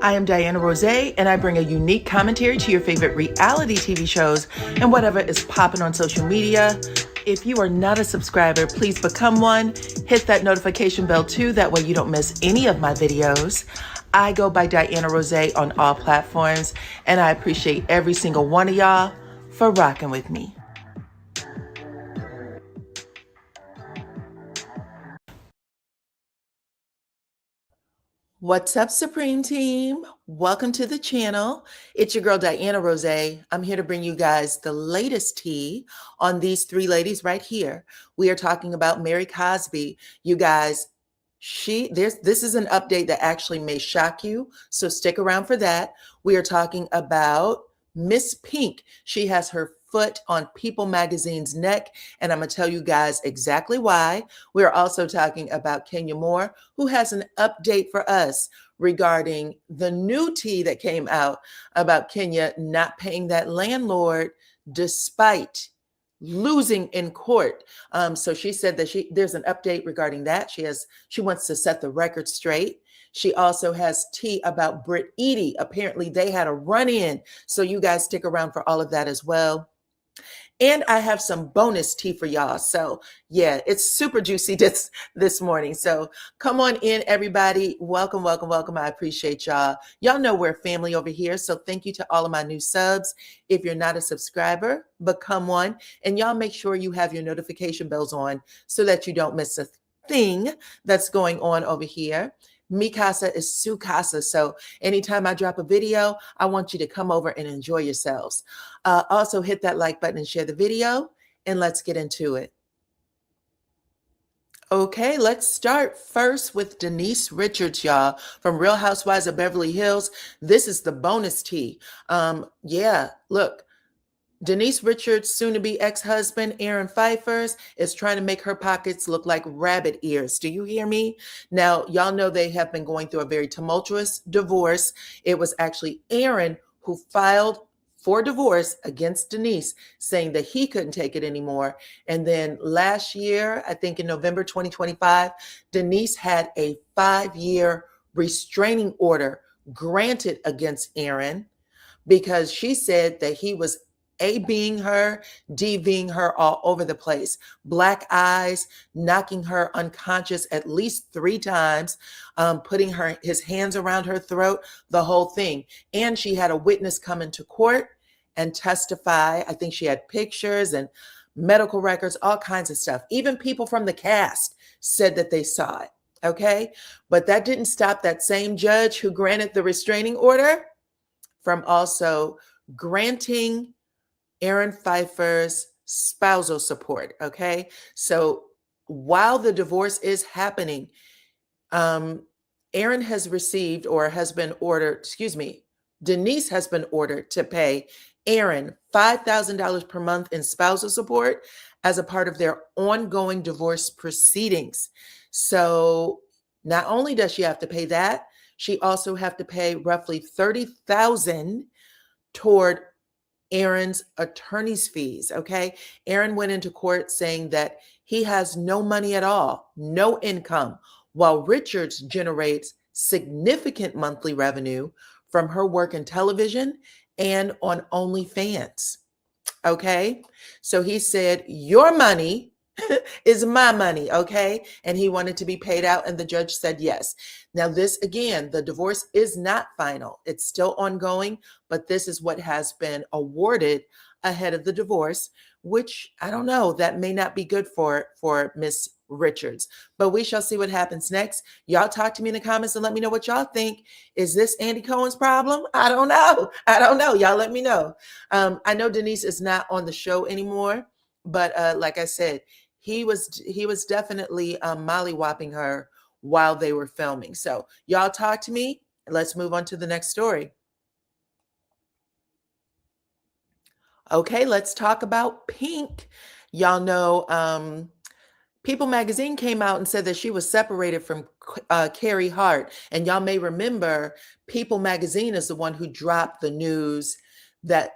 I am DYANAROZAY, and I bring a unique commentary to your favorite reality TV shows and whatever is popping on social media. If you are not a subscriber, please become one. Hit that notification bell too, that way you don't miss any of my videos. I go by DYANAROZAY on all platforms, and I appreciate every single one of y'all for rocking with me. What's up, Supreme Team? Welcome to the channel. It's your girl, DYANAROZAY. I'm here to bring you guys the latest tea on these three ladies right here. We are talking about Mary Cosby. You guys, this is an update that actually may shock you, so stick around for that. We are talking about Miss Pink. She has her foot on People Magazine's neck, and I'm going to tell you guys exactly why. We're also talking about Kenya Moore, who has an update for us regarding the new tea that came out about Kenya not paying that landlord despite losing in court. So she said that there's an update regarding that. She wants to set the record straight. She also has tea about Brit, Eady. Apparently they had a run-in. So you guys stick around for all of that as well. And I have some bonus tea for y'all. So yeah, it's super juicy this morning. So come on in, everybody. Welcome, welcome, welcome. I appreciate y'all. Y'all know we're family over here. So thank you to all of my new subs. If you're not a subscriber, become one. And y'all make sure you have your notification bells on so that you don't miss a thing that's going on over here. Mi casa is su casa. So anytime I drop a video, I want you to come over and enjoy yourselves. Also hit that like button and share the video, and let's get into it. Okay, let's start first with Denise Richards, y'all, from Real Housewives of Beverly Hills. This is the bonus tea. Yeah, look. Denise Richards' soon-to-be ex-husband, Aaron Pfeiffer's, is trying to make her pockets look like rabbit ears. Do you hear me? Now, y'all know they have been going through a very tumultuous divorce. It was actually Aaron who filed for divorce against Denise, saying that he couldn't take it anymore. And then last year, I think in November 2025, Denise had a 5-year restraining order granted against Aaron because she said that he was A-being her, D-being her all over the place. Black eyes, knocking her unconscious at least 3 times, putting his hands around her throat, the whole thing. And she had a witness come into court and testify. I think she had pictures and medical records, all kinds of stuff. Even people from the cast said that they saw it, okay? But that didn't stop that same judge who granted the restraining order from also granting Aaron Pfeiffer's spousal support, okay? So while the divorce is happening, Aaron has received or has been ordered, Denise has been ordered to pay Aaron $5,000 per month in spousal support as a part of their ongoing divorce proceedings. So not only does she have to pay that, she also have to pay roughly $30,000 toward Aaron's attorney's fees, okay? Aaron went into court saying that he has no money at all, no income, while Richards generates significant monthly revenue from her work in television and on OnlyFans, okay? So he said, your money is my money, okay? And he wanted to be paid out, and the judge said yes. Now this, again, the divorce is not final. It's still ongoing, but this is what has been awarded ahead of the divorce, which I don't know, that may not be good for Miss Richards, but we shall see what happens next. Y'all talk to me in the comments and let me know what y'all think. Is this Andy Cohen's problem? I don't know. I don't know. Y'all let me know. I know Denise is not on the show anymore, but like I said, he was definitely mollywopping her while they were filming. So y'all talk to me and let's move on to the next story. Okay, let's talk about Pink. Y'all know People Magazine came out and said that she was separated from Carrie Hart. And y'all may remember People Magazine is the one who dropped the news that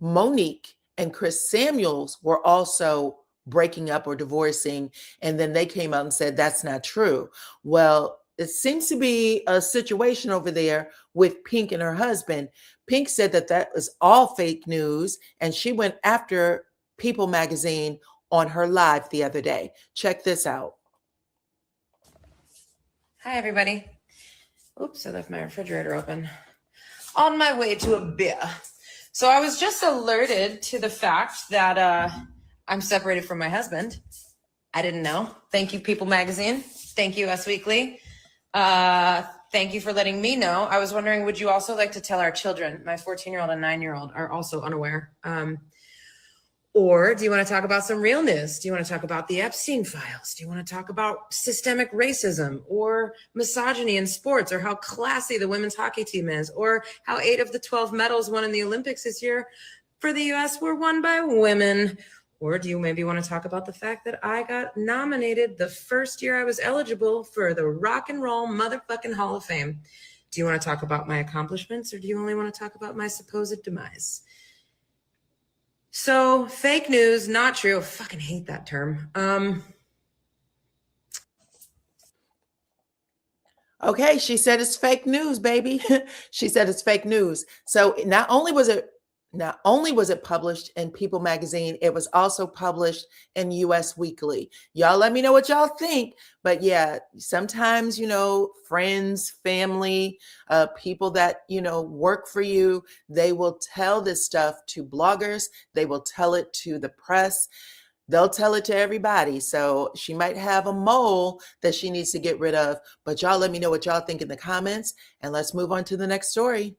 Monique and Chris Samuels were also breaking up or divorcing. And then they came out and said that's not true. Well, it seems to be a situation over there with Pink and her husband. Pink said that that was all fake news, and she went after People magazine on her live the other day. Check this out. Hi, everybody. Oops, I left my refrigerator open. On my way to a beer. So I was just alerted to the fact that I'm separated from my husband. I didn't know. Thank you, People Magazine. Thank you, Us Weekly. Thank you for letting me know. I was wondering, would you also like to tell our children? My 14-year-old and 9-year-old are also unaware. Or do you want to talk about some real news? Do you want to talk about the Epstein files? Do you want to talk about systemic racism or misogyny in sports, or how classy the women's hockey team is, or how 8 of the 12 medals won in the Olympics this year for the US were won by women? Or do you maybe want to talk about the fact that I got nominated the first year I was eligible for the Rock and Roll Motherfucking Hall of Fame? Do you want to talk about my accomplishments, or do you only want to talk about my supposed demise? So, fake news, not true. I fucking hate that term. Okay, she said it's fake news, baby. She said it's fake news. So not only was it published in People magazine, it was also published in US Weekly. Y'all let me know what y'all think. But yeah, sometimes, friends, family, people that, work for you, they will tell this stuff to bloggers. They will tell it to the press. They'll tell it to everybody. So she might have a mole that she needs to get rid of. But y'all let me know what y'all think in the comments. And let's move on to the next story.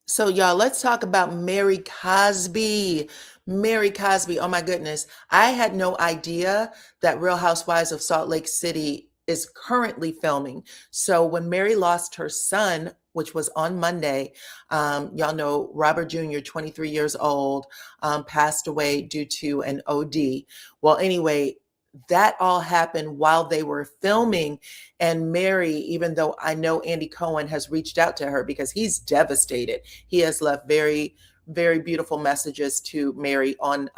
So y'all, let's talk about Mary Cosby. Mary Cosby, oh my goodness. I had no idea that Real Housewives of Salt Lake City is currently filming. So when Mary lost her son, which was on Monday, y'all know Robert Jr., 23 years old, passed away due to an OD. Well, anyway, that all happened while they were filming. And Mary, even though I know Andy Cohen has reached out to her because he's devastated, he has left very, very beautiful messages to Mary on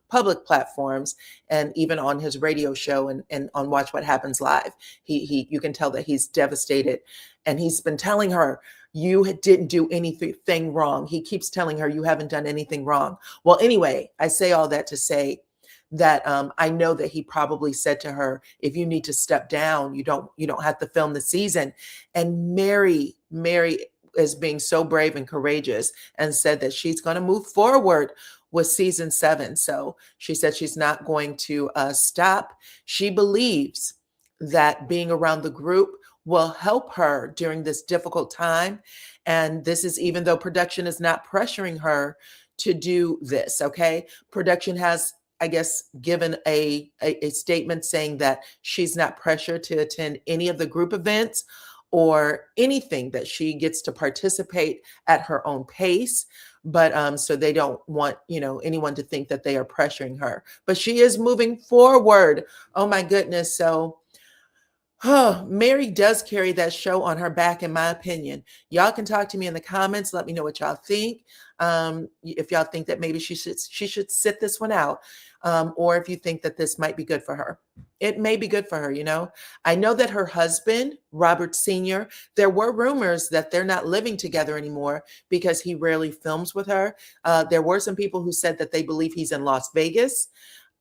public platforms and even on his radio show and on Watch What Happens Live. You can tell that he's devastated. And he's been telling her, you didn't do anything wrong. He keeps telling her, you haven't done anything wrong. Well, anyway, I say all that to say that I know that he probably said to her, if you need to step down, you don't have to film the season. And Mary is being so brave and courageous and said that she's going to move forward with season 7. So she said she's not going to stop. She believes that being around the group will help her during this difficult time. And this is even though production is not pressuring her to do this, okay? Production has, I guess, given a statement saying that she's not pressured to attend any of the group events or anything, that she gets to participate at her own pace. But so they don't want, anyone to think that they are pressuring her. But she is moving forward. Oh my goodness. So Mary does carry that show on her back, in my opinion. Y'all can talk to me in the comments. Let me know what y'all think. If y'all think that maybe she should sit this one out, or if you think that this might be good for her. It may be good for her, I know that her husband, Robert Sr., there were rumors that they're not living together anymore because he rarely films with her. There were some people who said that they believe he's in Las Vegas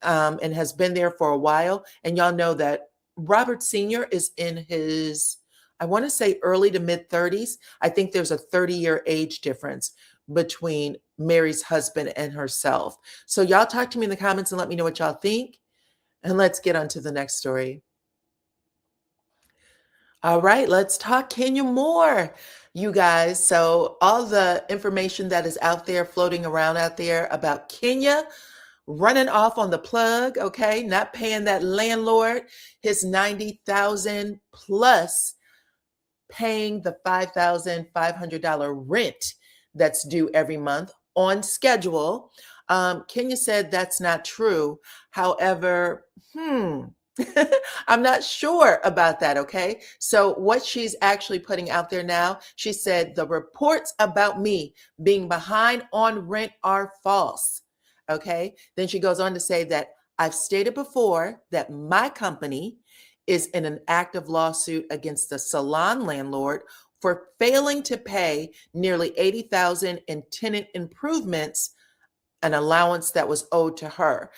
and has been there for a while. And y'all know that Robert Sr. is in his, I want to say early to mid 30s. I think there's a 30-year age difference between Mary's husband and herself. So y'all talk to me in the comments and let me know what y'all think. And let's get on to the next story. All right, let's talk Kenya more, you guys. So all the information that is out there, floating around out there about Kenya running off on the plug, okay, not paying that landlord his $90,000 plus paying the $5,500 rent that's due every month on schedule. Kenya said that's not true. However, I'm not sure about that, okay? So what she's actually putting out there now, she said, the reports about me being behind on rent are false. Okay. Then she goes on to say that I've stated before that my company is in an active lawsuit against the salon landlord for failing to pay nearly $80,000 in tenant improvements, an allowance that was owed to her.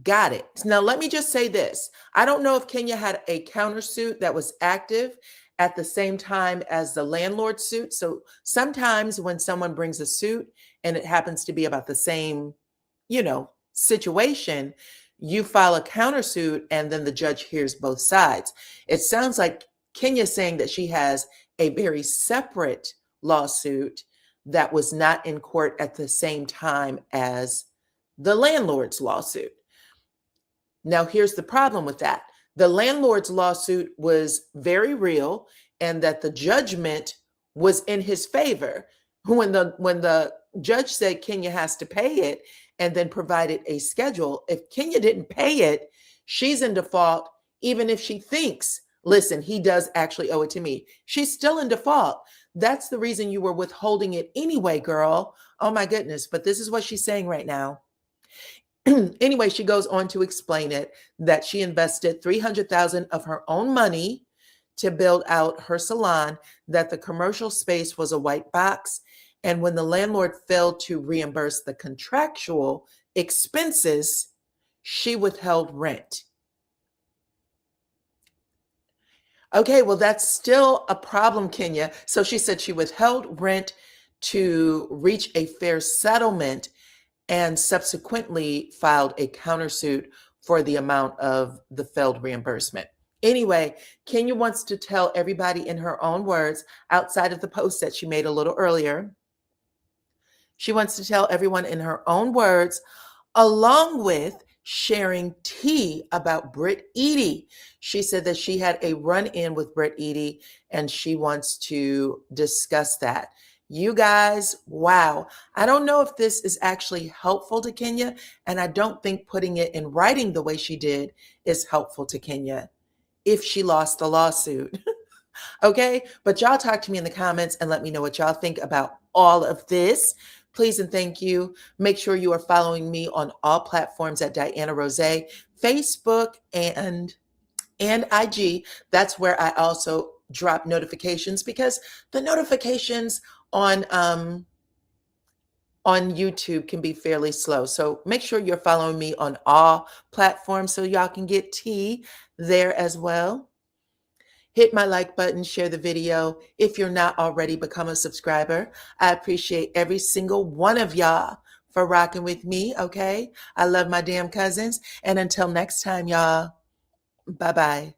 Got it. Now, let me just say this. I don't know if Kenya had a countersuit that was active at the same time as the landlord suit. So sometimes when someone brings a suit and it happens to be about the same, situation, you file a countersuit and then the judge hears both sides. It sounds like Kenya's saying that she has a very separate lawsuit that was not in court at the same time as the landlord's lawsuit. Now, here's the problem with that. The landlord's lawsuit was very real, and that the judgment was in his favor. When the judge said Kenya has to pay it and then provided a schedule, if Kenya didn't pay it, she's in default, even if she thinks, listen, he does actually owe it to me. She's still in default. That's the reason you were withholding it anyway, girl. Oh my goodness. But this is what she's saying right now. Anyway, she goes on to explain it, that she invested $300,000 of her own money to build out her salon, that the commercial space was a white box, and when the landlord failed to reimburse the contractual expenses, she withheld rent. Okay, well, that's still a problem, Kenya. So she said she withheld rent to reach a fair settlement and subsequently filed a countersuit for the amount of the failed reimbursement. Anyway, Kenya wants to tell everybody in her own words, outside of the post that she made a little earlier, she wants to tell everyone in her own words, along with sharing tea about Brit Eady. She said that she had a run-in with Brit Eady and she wants to discuss that. You guys, wow. I don't know if this is actually helpful to Kenya, and I don't think putting it in writing the way she did is helpful to Kenya if she lost the lawsuit. Okay, but y'all talk to me in the comments and let me know what y'all think about all of this. Please and thank you. Make sure you are following me on all platforms at DYANAROZAY, Facebook and IG. That's where I also drop notifications, because the notifications on YouTube can be fairly slow. So make sure you're following me on all platforms so y'all can get tea there as well. Hit my like button, share the video. If you're not already, become a subscriber. I appreciate every single one of y'all for rocking with me, okay? I love my damn cousins. And until next time, y'all, bye-bye.